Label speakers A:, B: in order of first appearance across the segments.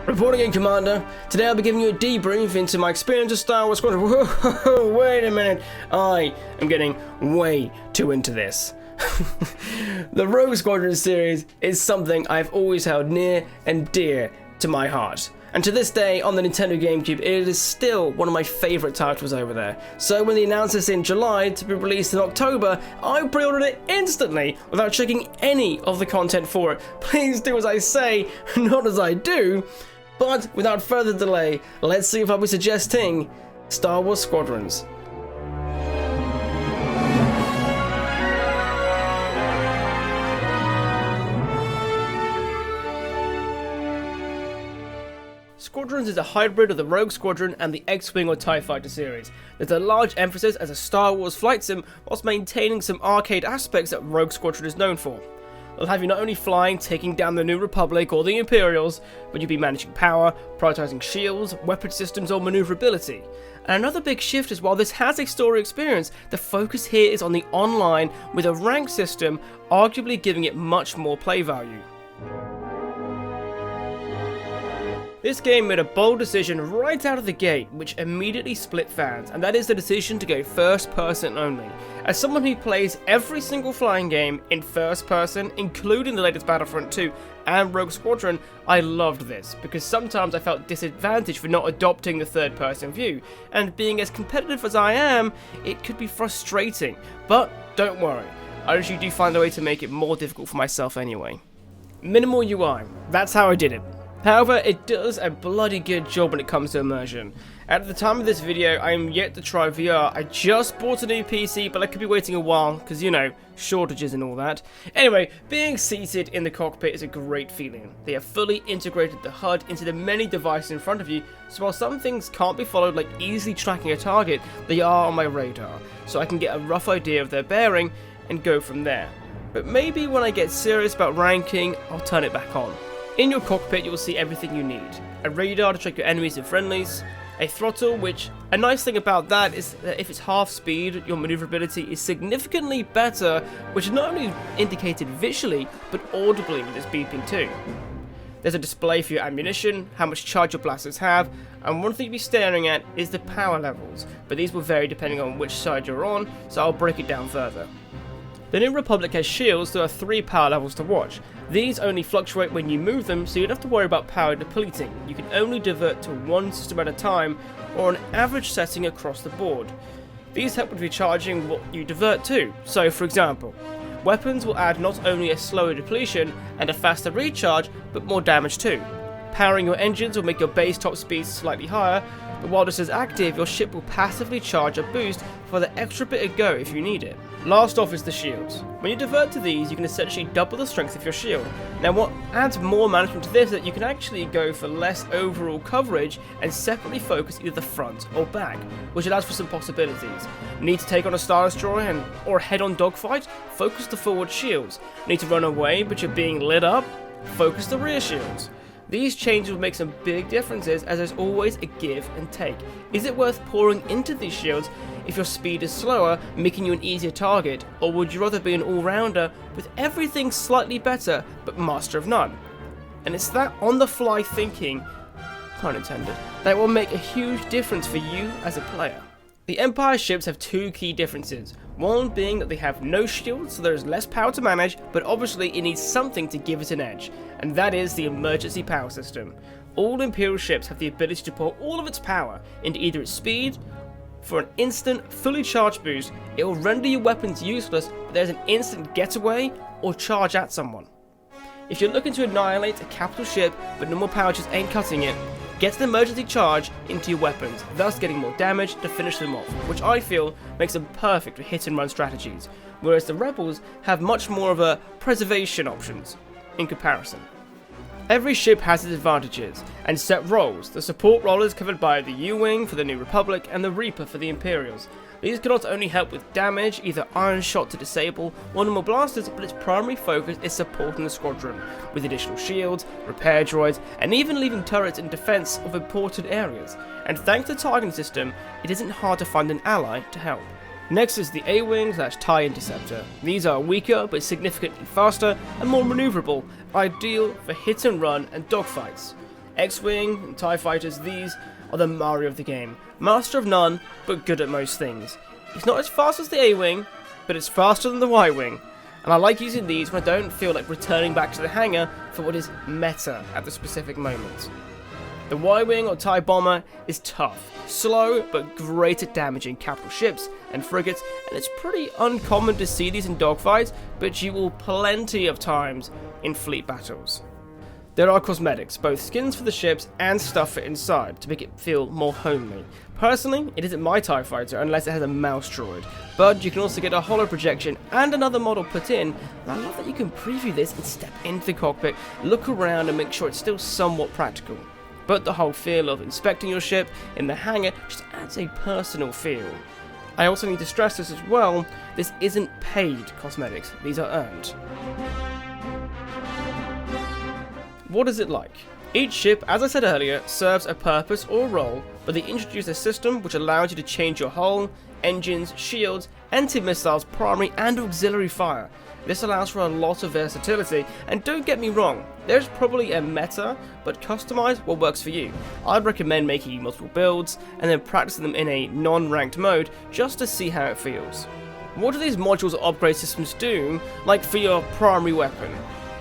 A: Reporting in, Commander. Today I'll be giving you a debrief into my experience of Star Wars Squadrons. Whoa, wait a minute. I am getting way too into this. The Rogue Squadron series is something I've always held near and dear to my heart. And to this day, on the Nintendo GameCube, it is still one of my favourite titles over there. So when they announced this in July to be released in October, I pre-ordered it instantly without checking any of the content for it. Please do as I say, not as I do. But without further delay, let's see if I'll be suggesting Star Wars Squadrons. Squadrons is a hybrid of the Rogue Squadron and the X-Wing or TIE Fighter series. There's a large emphasis as a Star Wars flight sim whilst maintaining some arcade aspects that Rogue Squadron is known for. They'll have you not only flying, taking down the New Republic or the Imperials, but you'll be managing power, prioritizing shields, weapon systems or maneuverability. And another big shift is while this has a story experience, the focus here is on the online with a rank system, arguably giving it much more play value. This game made a bold decision right out of the gate, which immediately split fans, and that is the decision to go first person only. As someone who plays every single flying game in first person, including the latest Battlefront 2 and Rogue Squadron, I loved this, because sometimes I felt disadvantaged for not adopting the third person view, and being as competitive as I am, it could be frustrating, but don't worry, I usually do find a way to make it more difficult for myself anyway. Minimal UI, that's how I did it. However, it does a bloody good job when it comes to immersion. At the time of this video, I am yet to try VR. I just bought a new PC, but I could be waiting a while, because you know, shortages and all that. Anyway, being seated in the cockpit is a great feeling. They have fully integrated the HUD into the many devices in front of you, so while some things can't be followed like easily tracking a target, they are on my radar, so I can get a rough idea of their bearing and go from there. But maybe when I get serious about ranking, I'll turn it back on. In your cockpit, you will see everything you need. A radar to track your enemies and friendlies, a throttle, which, a nice thing about that is that if it's half speed, your maneuverability is significantly better, which is not only indicated visually, but audibly with its beeping too. There's a display for your ammunition, how much charge your blasters have, and one thing you'll be staring at is the power levels, but these will vary depending on which side you're on, so I'll break it down further. The New Republic has shields, so there are 3 power levels to watch. These only fluctuate when you move them, so you don't have to worry about power depleting. You can only divert to one system at a time, or an average setting across the board. These help with recharging what you divert to. So for example, weapons will add not only a slower depletion and a faster recharge, but more damage too. Powering your engines will make your base top speed slightly higher, but while this is active, your ship will passively charge a boost for the extra bit of go if you need it. Last off is the shields. When you divert to these, you can essentially double the strength of your shield. Now what adds more management to this is that you can actually go for less overall coverage and separately focus either the front or back, which allows for some possibilities. Need to take on a Star Destroyer or a head-on dogfight? Focus the forward shields. Need to run away but you're being lit up? Focus the rear shields. These changes will make some big differences as there's always a give and take. Is it worth pouring into these shields if your speed is slower, making you an easier target, or would you rather be an all-rounder with everything slightly better but master of none? And it's that on-the-fly thinking, pun intended, that will make a huge difference for you as a player. The Empire ships have 2 key differences, one being that they have no shields, so there is less power to manage, but obviously it needs something to give it an edge, and that is the emergency power system. All Imperial ships have the ability to pour all of its power into either its speed. For an instant, fully charged boost, it will render your weapons useless, but there's an instant getaway or charge at someone. If you're looking to annihilate a capital ship, but normal power just ain't cutting it, get an emergency charge into your weapons, thus getting more damage to finish them off, which I feel makes them perfect for hit and run strategies, whereas the Rebels have much more of a preservation options in comparison. Every ship has its advantages and set roles. The support role is covered by the U-Wing for the New Republic and the Reaper for the Imperials. These can not only help with damage, either iron shot to disable or normal blasters, but its primary focus is supporting the squadron, with additional shields, repair droids, and even leaving turrets in defense of important areas. And thanks to the targeting system, it isn't hard to find an ally to help. Next is the A-Wing / TIE Interceptor. These are weaker but significantly faster and more maneuverable, ideal for hit and run and dogfights. X-Wing and TIE Fighters, these are the Mario of the game. Master of none, but good at most things. It's not as fast as the A-Wing, but it's faster than the Y-Wing. And I like using these when I don't feel like returning back to the hangar for what is meta at the specific moment. The Y-Wing or TIE Bomber is tough, slow, but great at damaging capital ships and frigates, and it's pretty uncommon to see these in dogfights, but you will plenty of times in fleet battles. There are cosmetics, both skins for the ships and stuff for inside, to make it feel more homely. Personally, it isn't my TIE Fighter unless it has a mouse droid, but you can also get a holo projection and another model put in, and I love that you can preview this and step into the cockpit, look around and make sure it's still somewhat practical. But the whole feel of inspecting your ship in the hangar just adds a personal feel. I also need to stress this as well, this isn't paid cosmetics, these are earned. What is it like? Each ship, as I said earlier, serves a purpose or role, but they introduce a system which allows you to change your hull, engines, shields, anti-missiles, primary and auxiliary fire. This allows for a lot of versatility, and don't get me wrong, there's probably a meta, but customize what works for you. I'd recommend making multiple builds, and then practicing them in a non-ranked mode, just to see how it feels. What do these modules or upgrade systems do, like for your primary weapon?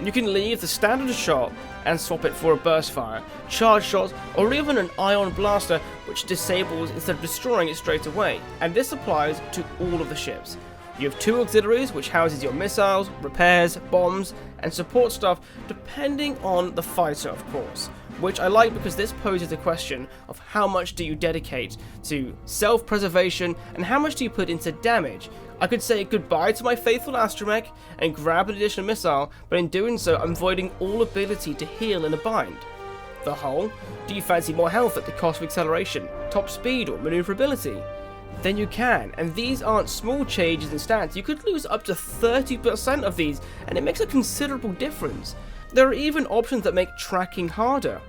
A: You can leave the standard shot and swap it for a burst fire, charge shot, or even an ion blaster which disables instead of destroying it straight away, and this applies to all of the ships. You have two auxiliaries which houses your missiles, repairs, bombs, and support stuff depending on the fighter of course, which I like because this poses the question of how much do you dedicate to self-preservation and how much do you put into damage. I could say goodbye to my faithful astromech and grab an additional missile, but in doing so I'm voiding all ability to heal in a bind. The hull? Do you fancy more health at the cost of acceleration, top speed or maneuverability? Then you can, and these aren't small changes in stats. You could lose up to 30% of these, and it makes a considerable difference. There are even options that make tracking harder,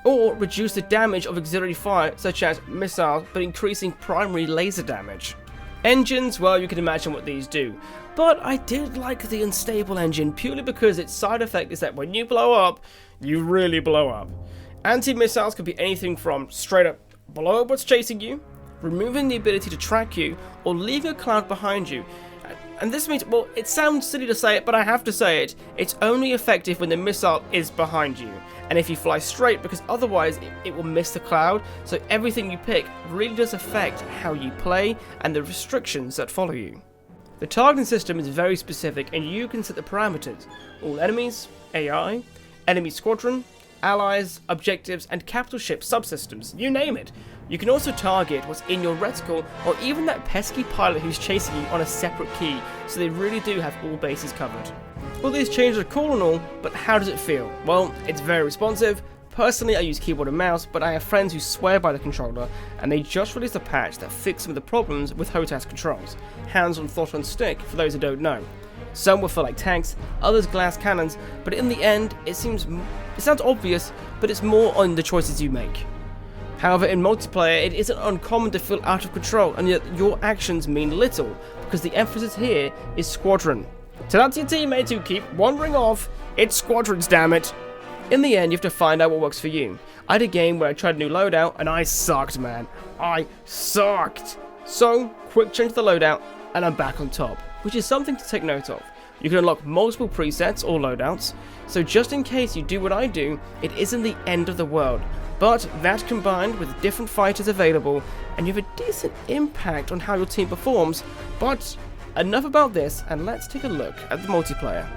A: or reduce the damage of auxiliary fire such as missiles, but increasing primary laser damage. Engines, well, you can imagine what these do, but I did like the unstable engine purely because its side effect is that when you blow up, you really blow up. Anti-missiles could be anything from straight up blow up what's chasing you, removing the ability to track you, or leaving a cloud behind you. And this means, well, it sounds silly to say it, but I have to say it, it's only effective when the missile is behind you, and if you fly straight, because otherwise it will miss the cloud, so everything you pick really does affect how you play and the restrictions that follow you. The targeting system is very specific, and you can set the parameters. All enemies, AI, enemy squadron, allies, objectives, and capital ship subsystems, you name it. You can also target what's in your reticle, or even that pesky pilot who's chasing you on a separate key, so they really do have all bases covered. Well, these changes are cool and all, but how does it feel? Well, it's very responsive. Personally, I use keyboard and mouse, but I have friends who swear by the controller, and they just released a patch that fixed some of the problems with HOTAS controls. Hands-on thought on stick, for those who don't know. Some will feel like tanks, others glass cannons, but in the end, it sounds obvious, but it's more on the choices you make. However, in multiplayer, it isn't uncommon to feel out of control, and yet your actions mean little, because the emphasis here is squadron. Tell out to your teammates who keep wandering off, it's squadrons, damn it! In the end, you have to find out what works for you. I had a game where I tried a new loadout, and I sucked, man. I sucked! So, quick change to the loadout, and I'm back on top, which is something to take note of. You can unlock multiple presets or loadouts, so just in case you do what I do, it isn't the end of the world. But that combined with different fighters available, and you have a decent impact on how your team performs. But enough about this, and let's take a look at the multiplayer.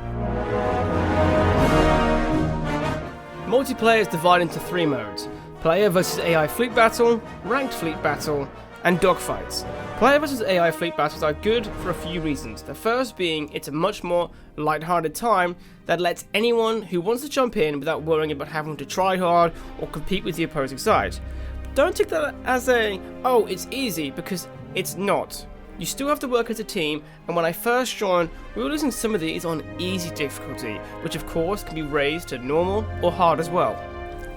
A: Multiplayer is divided into 3 modes: player versus AI fleet battle, ranked fleet battle, and dogfights. Player versus AI fleet battles are good for a few reasons. The first being it's a much more light-hearted time that lets anyone who wants to jump in without worrying about having to try hard or compete with the opposing side. Don't take that as oh, it's easy, because it's not. You still have to work as a team, and when I first joined, we were losing some of these on easy difficulty, which of course can be raised to normal or hard as well.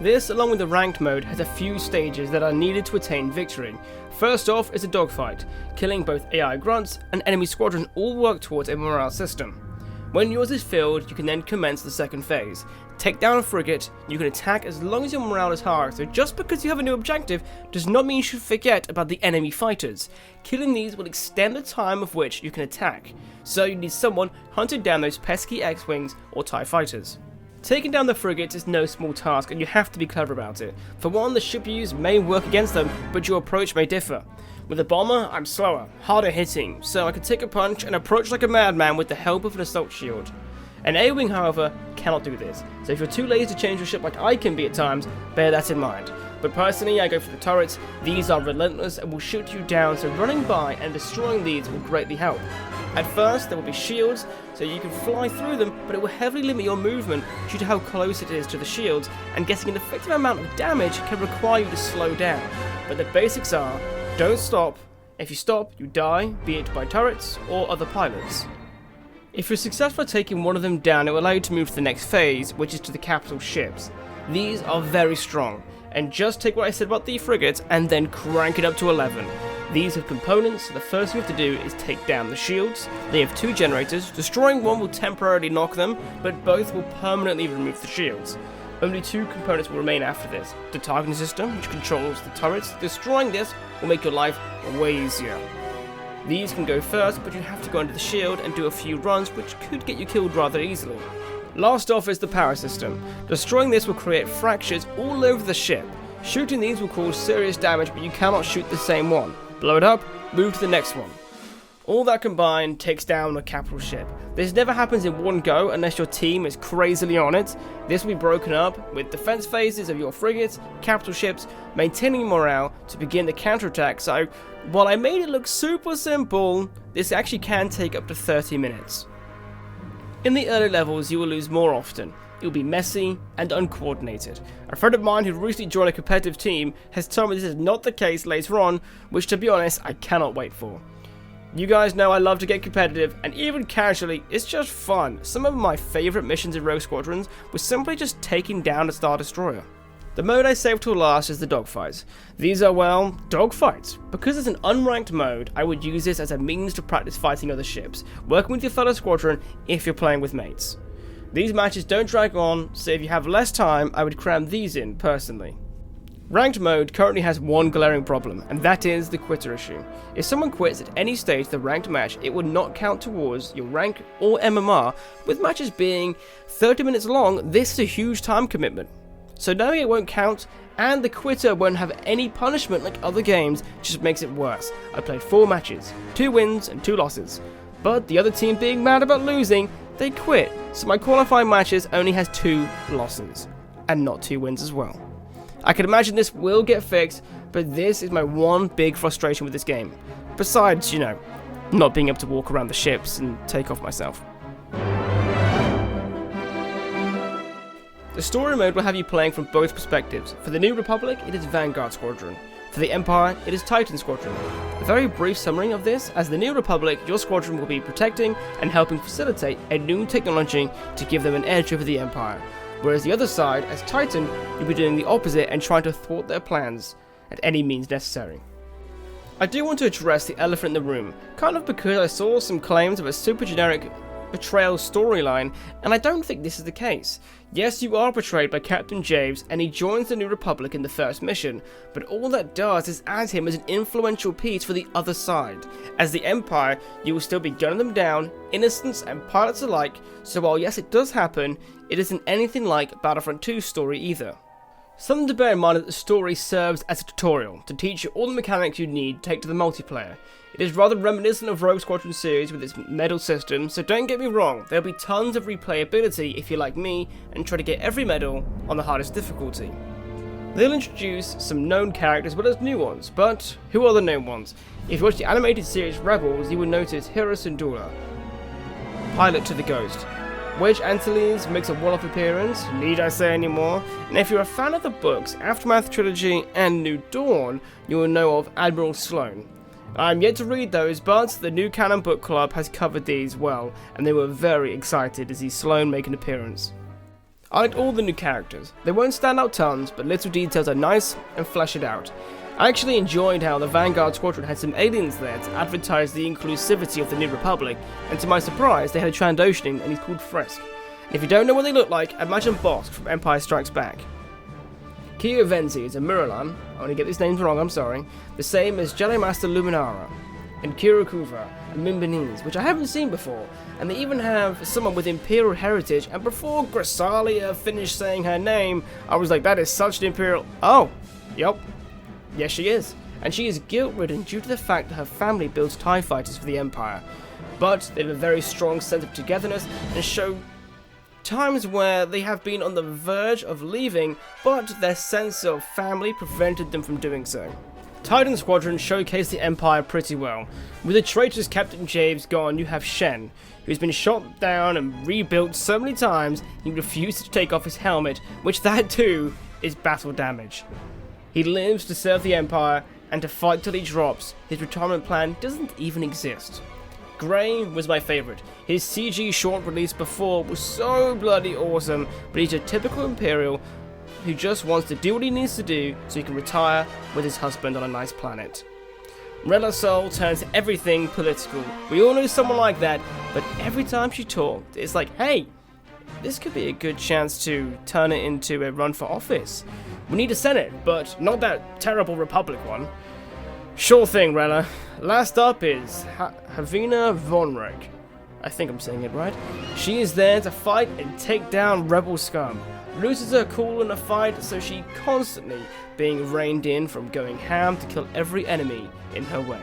A: This, along with the ranked mode, has a few stages that are needed to attain victory. First off is a dogfight. Killing both AI grunts and enemy squadron all work towards a morale system. When yours is filled, you can then commence the second phase. Take down a frigate, you can attack as long as your morale is high, so just because you have a new objective does not mean you should forget about the enemy fighters. Killing these will extend the time of which you can attack, so you need someone hunting down those pesky X-Wings or TIE fighters. Taking down the frigates is no small task and you have to be clever about it. For one, the ship you use may work against them, but your approach may differ. With a bomber, I'm slower, harder hitting, so I can take a punch and approach like a madman with the help of an assault shield. An A-Wing, however, cannot do this, so if you're too lazy to change your ship like I can be at times, bear that in mind. But personally, I go for the turrets. These are relentless and will shoot you down, so running by and destroying these will greatly help. At first, there will be shields, so you can fly through them, but it will heavily limit your movement due to how close it is to the shields, and getting an effective amount of damage can require you to slow down. But the basics are, don't stop. If you stop, you die, be it by turrets or other pilots. If you're successful at taking one of them down, it will allow you to move to the next phase, which is to the capital ships. These are very strong, and just take what I said about the frigates and then crank it up to 11. These have components, so the first thing you have to do is take down the shields. They have 2 generators. Destroying one will temporarily knock them, but both will permanently remove the shields. Only 2 components will remain after this. The targeting system, which controls the turrets. Destroying this will make your life way easier. These can go first, but you have to go under the shield and do a few runs, which could get you killed rather easily. Last off is the power system. Destroying this will create fractures all over the ship. Shooting these will cause serious damage, but you cannot shoot the same one. Blow it up, move to the next one. All that combined takes down a capital ship. This never happens in one go unless your team is crazily on it. This will be broken up with defense phases of your frigates, capital ships, maintaining morale to begin the counterattack. So, while I made it look super simple, this actually can take up to 30 minutes. In the early levels, you will lose more often. It will be messy and uncoordinated. A friend of mine who recently joined a competitive team has told me this is not the case later on, which to be honest, I cannot wait for. You guys know I love to get competitive, and even casually, it's just fun. Some of my favourite missions in Rogue Squadrons was simply just taking down a Star Destroyer. The mode I saved till last is the dogfights. These are, well, dogfights. Because it's an unranked mode, I would use this as a means to practice fighting other ships, working with your fellow squadron if you're playing with mates. These matches don't drag on, so if you have less time, I would cram these in personally. Ranked mode currently has one glaring problem, and that is the quitter issue. If someone quits at any stage of the ranked match, it will not count towards your rank or MMR. With matches being 30 minutes long, this is a huge time commitment. So knowing it won't count, and the quitter won't have any punishment like other games, just makes it worse. I played 4 matches, 2 wins and 2 losses. But the other team being mad about losing, they quit. So my qualifying matches only has 2 losses, and not 2 wins as well. I can imagine this will get fixed, but this is my one big frustration with this game. Besides, you know, not being able to walk around the ships and take off myself. The story mode will have you playing from both perspectives. For the New Republic, it is Vanguard Squadron. For the Empire, it is Titan Squadron. A very brief summary of this: as the New Republic, your squadron will be protecting and helping facilitate a new technology to give them an edge over the Empire. Whereas the other side, as Titan, you'll be doing the opposite and trying to thwart their plans at any means necessary. I do want to address the elephant in the room, kind of because I saw some claims of a super generic betrayal storyline, and I don't think this is the case. Yes, you are betrayed by Captain James, and he joins the New Republic in the first mission, but all that does is add him as an influential piece for the other side. As the Empire, you will still be gunning them down, innocents and pilots alike, so while yes it does happen, it isn't anything like Battlefront 2's story either. Something to bear in mind is that the story serves as a tutorial, to teach you all the mechanics you need to take to the multiplayer. It is rather reminiscent of Rogue Squadron series with its medal system, so don't get me wrong, there'll be tons of replayability if you're like me and try to get every medal on the hardest difficulty. They'll introduce some known characters as well as new ones, but who are the known ones? If you watch the animated series Rebels, you will notice Hera Syndulla, pilot to the Ghost. Wedge Antilles makes a one-off appearance, need I say any more? And if you're a fan of the books, Aftermath Trilogy and New Dawn, you will know of Admiral Sloane. I'm yet to read those, but the New Canon Book Club has covered these well, and they were very excited to see Sloane make an appearance. I liked all the new characters. They won't stand out tons, but little details are nice and flesh it out. I actually enjoyed how the Vanguard Squadron had some aliens there to advertise the inclusivity of the New Republic, and to my surprise, they had a Trandoshan and he's called Frisk. And if you don't know what they look like, imagine Bosk from Empire Strikes Back. Kyo Venzi is a Muralan, I'm going to get these names wrong, I'm sorry, the same as Jedi Master Luminara, and Kirokuva and Mimbanese, which I haven't seen before, and they even have someone with Imperial heritage, and before Grasalia finished saying her name, I was like, that is such an Imperial... Oh, yep, yes she is, and she is guilt-ridden due to the fact that her family builds TIE fighters for the Empire, but they have a very strong sense of togetherness and show times where they have been on the verge of leaving, but their sense of family prevented them from doing so. Titan Squadron showcased the Empire pretty well. With the traitorous Captain Javes gone, you have Shen, who's been shot down and rebuilt so many times he refused to take off his helmet, which that too is battle damage. He lives to serve the Empire and to fight till he drops. His retirement plan doesn't even exist. Gray was my favourite. His CG short release before was so bloody awesome, but he's a typical Imperial who just wants to do what he needs to do so he can retire with his husband on a nice planet. Rella Sol turns everything political. We all know someone like that, but every time she talked, it's like, hey, this could be a good chance to turn it into a run for office. We need a Senate, but not that terrible Republic one. Sure thing, Rella. Last up is Havina Vonrek. I think I'm saying it right. She is there to fight and take down rebel scum. Loses her cool in a fight, so she constantly being reined in from going ham to kill every enemy in her way.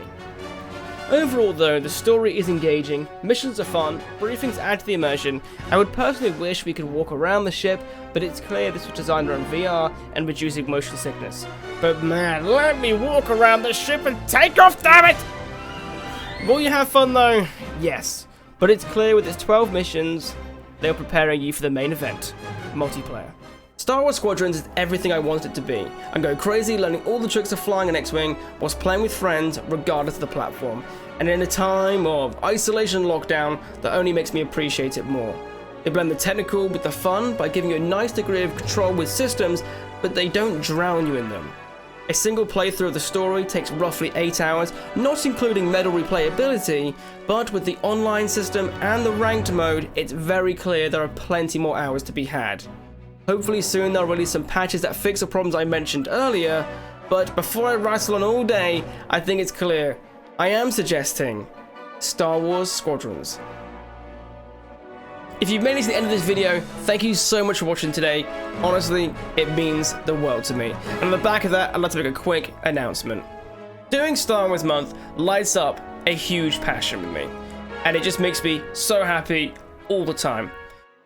A: Overall though, the story is engaging, missions are fun, briefings add to the immersion. I would personally wish we could walk around the ship, but it's clear this was designed around VR and reducing motion sickness. But man, let me walk around the ship and take off, damn it! Will you have fun though? Yes. But it's clear with its 12 missions, they are preparing you for the main event, multiplayer. Star Wars Squadrons is everything I want it to be. I'm going crazy learning all the tricks of flying an X-Wing whilst playing with friends regardless of the platform. And in a time of isolation and lockdown, that only makes me appreciate it more. They blend the technical with the fun by giving you a nice degree of control with systems, but they don't drown you in them. A single playthrough of the story takes roughly 8 hours, not including medal replayability, but with the online system and the ranked mode, it's very clear there are plenty more hours to be had. Hopefully soon they'll release some patches that fix the problems I mentioned earlier, but before I rattle on all day, I think it's clear. I am suggesting Star Wars Squadrons. If you've made it to the end of this video, thank you so much for watching today. Honestly, it means the world to me. And on the back of that, I'd like to make a quick announcement. Doing Star Wars Month lights up a huge passion with me, and it just makes me so happy all the time.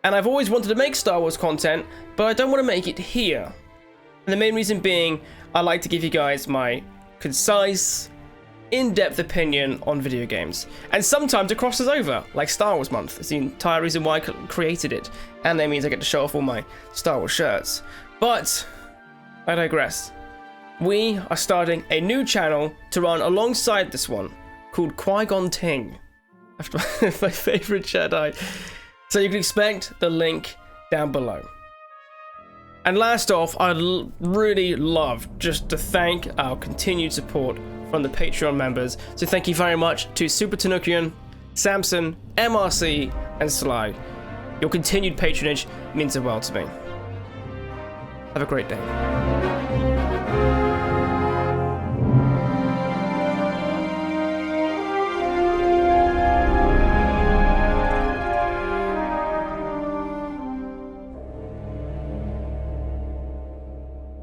A: And I've always wanted to make Star Wars content, but I don't want to make it here. And the main reason being, I like to give you guys my concise, in-depth opinion on video games. And sometimes it crosses over, like Star Wars Month. It's the entire reason why I created it. And that means I get to show off all my Star Wars shirts. But, I digress. We are starting a new channel to run alongside this one, called Qui-Gon Ting, after my favourite Jedi. So you can expect the link down below. And last off, I'd really love just to thank our continued support from the Patreon members. So thank you very much to Super Tanukian, Samson, MRC, and Sly. Your continued patronage means the world to me. Have a great day.